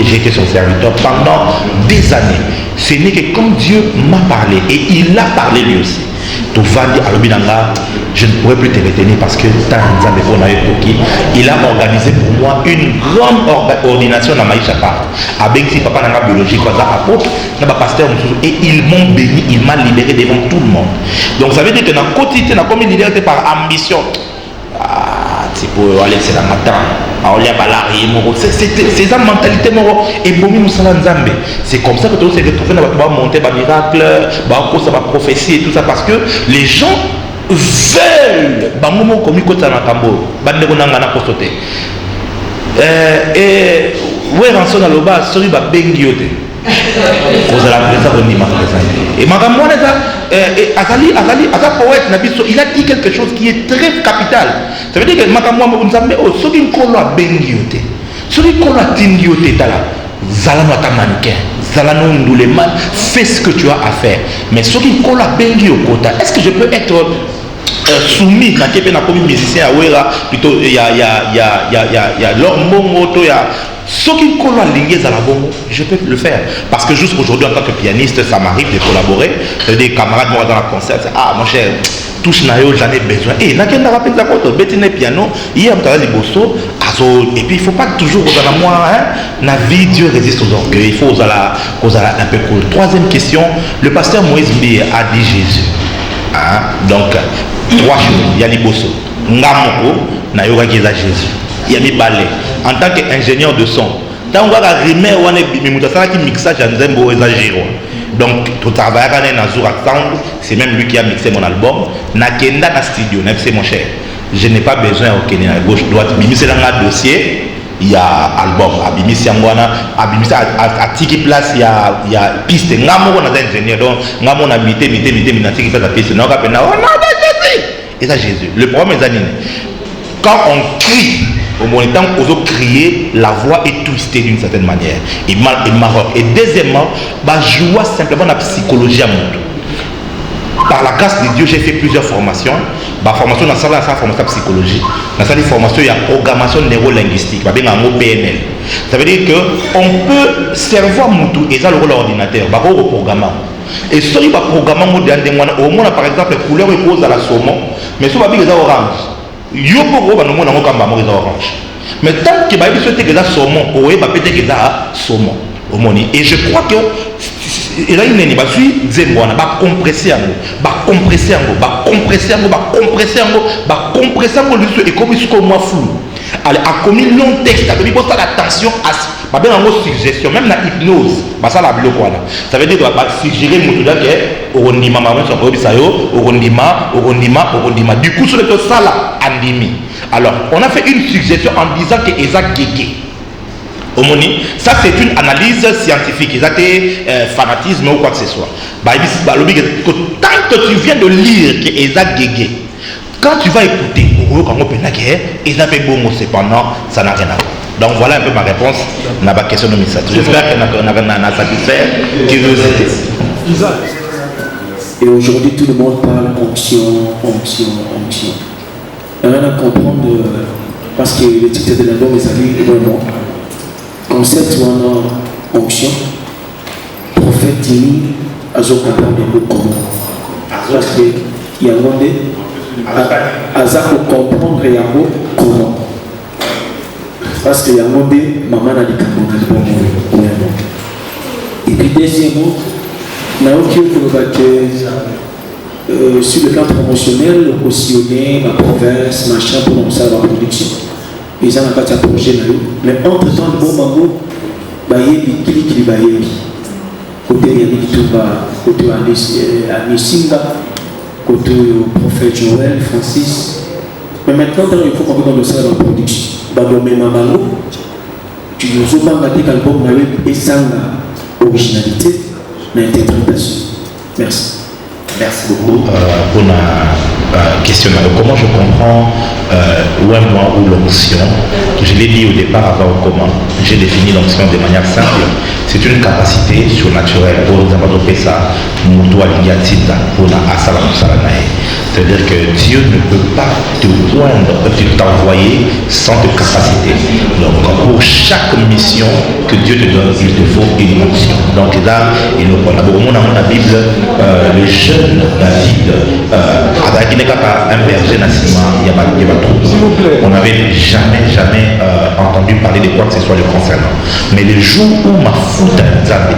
J'ai été son serviteur pendant des années. Ce n'est que quand Dieu m'a parlé, et il a parlé lui aussi. Je ne pourrais plus te retenir parce que il a organisé pour moi une grande ordination dans Maïcha Park. Avec si papa n'a pas biologique, apôtre, pasteur, et ils m'ont béni, il m'a libéré devant tout le monde. Donc ça veut dire que dans le quotidien, on a comme une liberté par ambition. Ah, c'est pour aller, c'est la matin. c'est ça mentalité et c'est comme ça que tu s'est retrouvé dans monter des miracles, des prophéties et tout ça, parce que les gens veulent et ouais rançon dans le bas sorry ba bengi yote vous allez présenter on m'a présenté et magamona asa poète na biso il a dit quelque chose qui est très capital. Ça veut dire que magamona nzambe o soki nkolo bengi yote soki nkolo tingi yote tala zalano ta mannequin zalano ndouleman fais ce que tu as à faire, mais soki nkolo bengi yokota est-ce que je peux être soumis na kepe na komi musicien à wera plutôt il y a l'homme to ya soki kolo alingi za la bongo je peux le faire parce que jusqu'aujourd'hui en tant que pianiste ça m'arrive de collaborer des camarades moi dans la concert ah mon cher touche na yo j'en ai besoin et na kenda rapide la koto betine piano hier mtala liboso aso et puis il faut pas toujours aux la moi hein na vie Dieu résiste aux orgueils il faut aux la un peu cool. Troisième question, le pasteur Moïse Mbiye a dit Jésus hein? Donc 3 choses, il y a Liboso, Ngamoko, Nayoga Giza Jésus, il y a Mibale, en tant qu'ingénieur de son, tant qu'on va rimer, on est mixage qui mixage à Nzembo exagéré. Donc, tout travail à Nazura Sound, c'est même lui qui a mixé mon album. Nakenda na studio, c'est mon cher. Je n'ai pas besoin au Kenya à gauche, droite, mais c'est dans un dossier. Il y a album, Abimisi Angwana, Abimisi à Tiki Place, il y a piste. Ngamo on a des ingénieurs, donc Ngamo on a mité, Tiki fait la piste. Non, et ça Jésus. Le problème est quand on crie, au moment où on crier, la voix est twistée d'une certaine manière. Et maroc. Et deuxièmement, joie simplement la psychologie à mon. Par la grâce de Dieu, j'ai fait plusieurs formations. Ma formation dans la formation psychologie, dans la formation il y a programmation neurolinguistique, PNL. Ça veut dire que on peut servir Moutou et ça le rôle ordinateur, au programme. Et si on programme au moins par exemple les couleurs rose à la saumon, mais si on va dire orange, yo pour orange. Mais tant que vous souhaitez que ça saumon, on va peut-être que ça saumon. Et je crois que et là il va suivre compresser et comme il est moins flou. Allez, a commis long texte, a commis pour ça l'attention à bien en suggestion, même la hypnose, ça la bloque là. Ça veut dire que suggérer mon tout que orondima maman sur Robisayo, orondima. Du coup sur le ça là andimi. Alors, on a fait une suggestion en disant que Isaac Guégué. Ça c'est une analyse scientifique, ils ont fanatisme ou quoi que ce soit. Tant que tu viens de lire que Isaac Guégué, quand tu vas écouter, cependant, ça n'a rien à voir. Donc voilà un peu ma réponse à ma question de message. J'espère que nous avons satisfait curiosité. Et aujourd'hui tout le monde parle onction. On va comprendre parce que le titre de l'album est allé vraiment. Concept ou onction, prophète dit à ce qu'on comprendre parce que il y a un monde à ça pour comprendre comment parce qu'il y a un monde maman a dit et puis deuxièmement n'a aucun que sur le plan promotionnel cautionner ma province machin pour lancer la production. Ils ont pas de projet là, mais entre temps le bon mango bayebi kili bayebi côté yannick touba côté Anisinga côté prophète Joël Francis mais maintenant il faut qu'on dans le salon de production badomé mamango tu nous as pas dit qu'album na et sans originalité l'interprétation. Merci beaucoup pour la question. Comment je comprends moi ou l'onction. Je l'ai dit au départ avant comment j'ai défini l'onction de manière simple. C'est une capacité surnaturelle pour nous avoir ça, c'est-à-dire que Dieu ne peut pas te poindre, t'envoyer sans tes capacités. Donc pour chaque mission que Dieu te donne, il te faut une onction. Donc là, il nous prend. Dans la Bible, le jeune David, un berger on n'avait jamais entendu parler de quoi que ce soit le concernant. Mais le jour où ma foute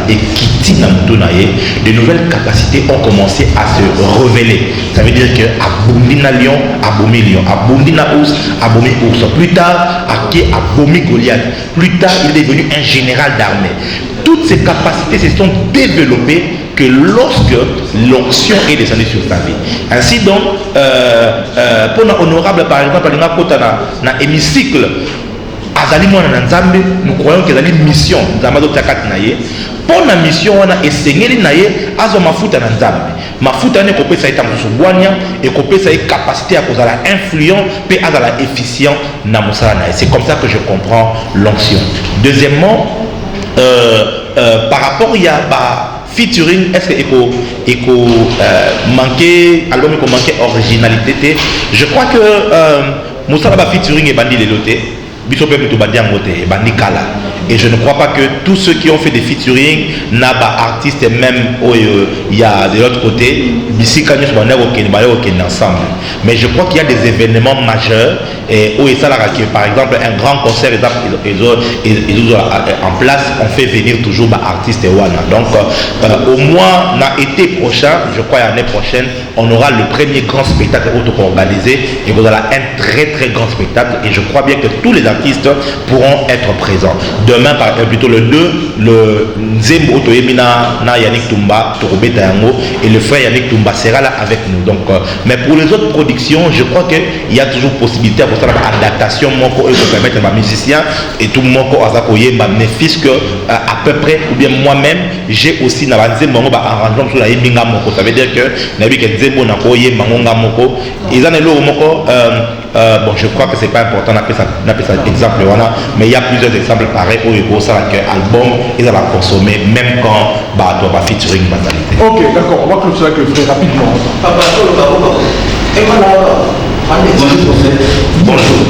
et Kitty Namtunaye, de nouvelles capacités ont commencé à se révéler. Ça veut dire que Abondina Lion, Abomi Lion, Abondina Ours, Abomi Ours. Plus tard, Ake Abomi Goliath. Plus tard, il est devenu un général d'armée. Toutes ces capacités se sont développées que lorsque l'onction est descendue sur sa vie. Ainsi donc, pour nos honorables, par exemple, dans l'hémicycle, nous croyons qu'il y a une mission. Pour la mission, on a essayé de faire mafuta na nzambe. Mafuta ne kopesa ita musubwanya et kopesa une capacité à cause la influence et à la efficient na musala na. C'est comme ça que je comprends l'onction. Deuxièmement, par rapport il y a featuring, est-ce qu'il faut manquer album, il faut manquer originalité. Je crois que musala ba featuring et bandi les lotés. Et je ne crois pas que tous ceux qui ont fait des featuring n'a pas artistes même où il y a de l'autre côté ensemble. Mais je crois qu'il y a des événements majeurs et où par exemple un grand concert en place, on fait venir toujours artistes donc au moins l'été prochain, je crois l'année prochaine, on aura le premier grand spectacle auto-organisé et vous aurez un très très grand spectacle et je crois bien que tous les artistes pourront être présents. Demain, plutôt le 2, le Nzembo Otoyemina na Yannick Tumba, Torobeta Yango, et le frère Yannick Tumba sera là avec nous. Donc, mais pour les autres productions, je crois qu'il y a toujours possibilité pour ça d'adaptation, pour permettre à mes musiciens et tout le monde mes fils que à peu près, ou bien moi-même, j'ai aussi un arrangement sur la Yeminga Moko. Ça veut dire que Nzembo Nakoye Mangonga Moko, ils en ont bon, je crois que c'est pas important d'appeler ça exemple, voilà, mais il y a plusieurs exemples pareils où il faut savoir que l'album, ils vont consommer même quand tu vas featuring basalité. Ok, d'accord, on va clôturer avec le frère rapidement. Bonjour,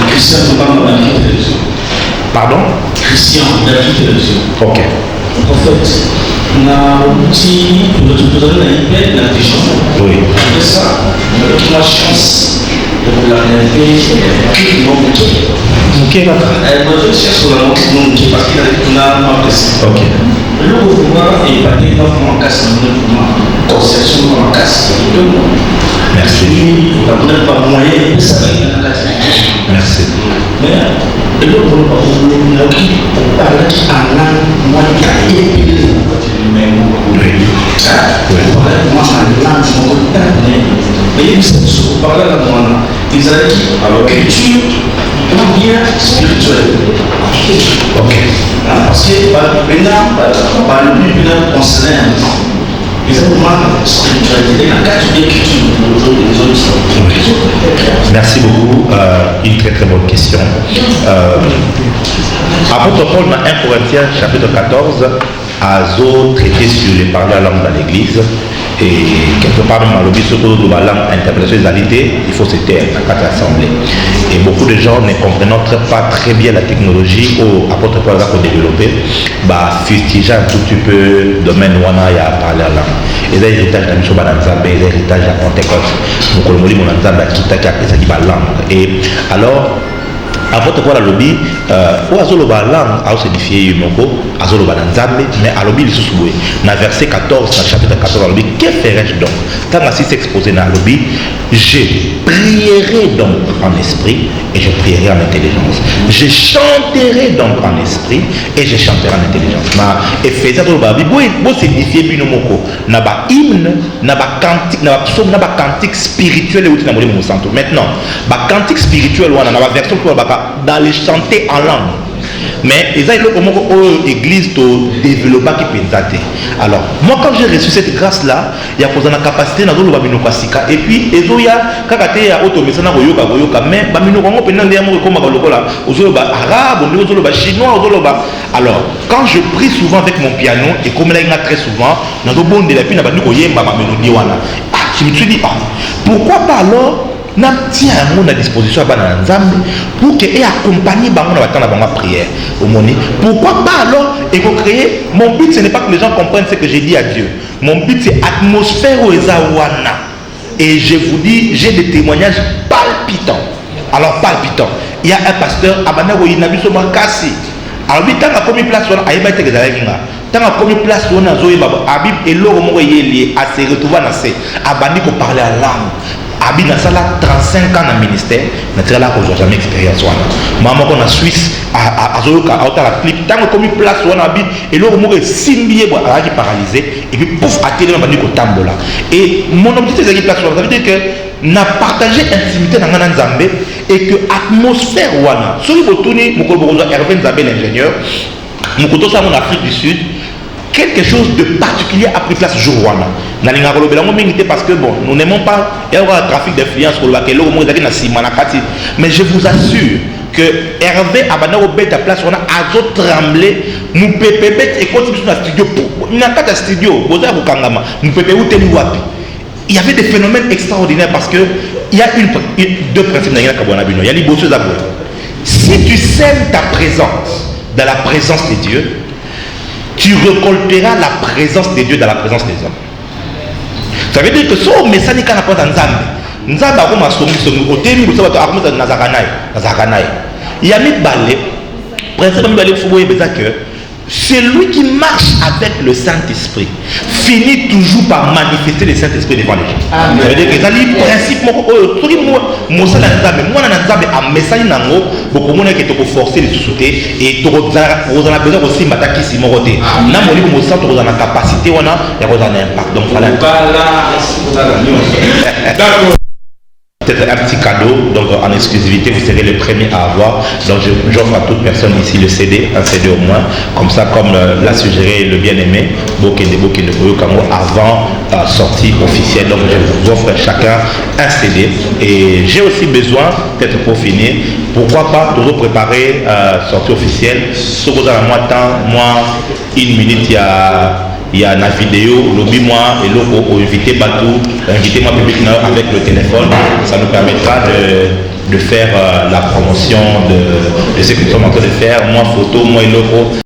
Christian Pardon? Christian, David. Ok. Prophète, on a un petit, vous avez une belle intelligence. Oui. Après ça, on a la chance de la réalité qui vont monter. Ok, d'accord. Moi, je cherche sur la montre parce qu'il a un précis. Ok. Le pouvoir est pas en casse, une conception en casse. Merci. On n'a pas moyen de ça. Merci. Mais le pouvoir on parle en langue, moi, il y a alors culture bien spirituelle. Ok. Parce que maintenant, par le but de considérer exactement spiritualité, la carte de culture. Merci beaucoup. Une très très bonne question. Apôtre Paul dans 1 Corinthiens chapitre 14 a traité sur les paroles de la langue dans l'église et quelque part dans le but de la langue interprétation des réalités, il faut se taire dans quatre assemblées. Et beaucoup de gens ne comprennent pas très bien la technologie où apôtre Paul a développé, fustiger un tout petit peu le domaine où on a parlé la langue. Et là, l'héritage de la mission Bananzambe, l'héritage de la Pentecôte, nous connaissons mon Bananzambe qui a appelé ça langue. Et alors, apôtre Paul a lobby, où azoloba langue a signifié yumoko, azoloba Bananzambe, mais a lobby l'issoussoué. Dans verset 14, dans chapitre 14, a lobby, que ferais-je donc? Tant ainsi s'exposer dans lobby, je prierai donc en esprit et je prierai en intelligence. Je chanterai donc en esprit et je chanterai en intelligence. Et faisant le babi, vous signifiez binomoko, n'a pas hymne, n'a pas cantique, n'a pas psaume, n'a pas cantique spirituel et outil n'a pas mon santo. Maintenant, cantique spirituel ou n'a pas version pour dans les chanter en langue. Mais ils ont comment l'église de développer qui peut. Alors, moi quand j'ai reçu cette grâce là, il y a posé la capacité dans le babino kasika et puis ils y a kakate ya automesana goyoka mais babino kongo pendant des mois comme lokola ozoloba arabe, ozoloba chinois, ozoloba. Alors, quand je prie souvent avec mon piano et comme là il y a très souvent dans le bon de la puis na babino koyemba ma mélodie wana. Je me suis dit pourquoi pas alors n'a tient un monde à disposition à Nzambe pour qu'il accompagne bango na batana bango prière au moni. Pourquoi pas alors et qu'on crée mon but ce n'est pas que les gens comprennent ce que j'ai dit à Dieu. Mon but c'est atmosphère au ezawana. Et je vous dis, j'ai des témoignages palpitants. Alors palpitants. Il y a un pasteur Abana Woyinabiso Makasi. Alors, tant qu'on a commis place, on a eu des gens. Tant qu'on a commis place, on a eu Abib et l'homme à se retrouver dans ces abandis pour parler à langue. Abib a 35 ans dans le ministère, mais là, on n'a jamais expérience. Maman, on a Suisse, à la clip, tant qu'on a commis place, on a Abib et l'homme est simbié, paralysé, et puis pouf, à terre, on a dit qu'on tambola. Et mon objectif, c'est que ça veut dire que n'a partagé intimité dans le Zambé et que l'atmosphère wana celui qui tourne mon Hervé Nzambé l'ingénieur mon côté ça en Afrique du Sud quelque chose de particulier a pris place jour wana na linga kolobela mo mingité parce que bon nous n'aimons pas il y a un trafic d'influence pour le bakelo mo ezaki na simana kati mais je vous assure que Hervé abana au bête à place on a azo tremblé nous pépé et continue dans studio na kata studio boza ko kangama nous pépé ou teli wapi. Il y avait des phénomènes extraordinaires parce que il y a deux principes dans le Kabouanabino. Il y a l'ibosseuse à boire. Si tu sèmes ta présence dans la présence des dieux, tu récolteras la présence des dieux dans la présence des hommes. Ça veut dire que si on met ça, on n'a pas d'Anzambe. Nzambe a commencé au début, vous savez, il y a mis balai. Principe balai, il faut voir que celui qui marche avec le Saint-Esprit finit toujours par manifester le Saint-Esprit devant les gens. Ça veut dire que ça dit principe moi ça a message nango beaucoup monde qui te forcer les sociétés et tu as besoin aussi mataki si mon côté na mo libo mo ça tu as la capacité on a et on a un impact donc voilà d'accord. Peut-être un petit cadeau, donc en exclusivité, vous serez les premiers à avoir. Donc j'offre à toute personne ici le CD, un CD au moins, comme ça, comme l'a suggéré le bien-aimé, avant sortie officielle. Donc je vous offre chacun un CD. Et j'ai aussi besoin, peut-être pour finir, pourquoi pas toujours préparer sortie officielle. Ce que vous avez moi, une minute, il y a une vidéo, lobby moi et l'autre invité Batou, invitez-moi public avec le téléphone, ça nous permettra de faire la promotion de ce que nous sommes en train de faire, moi photo, moi et l'autre.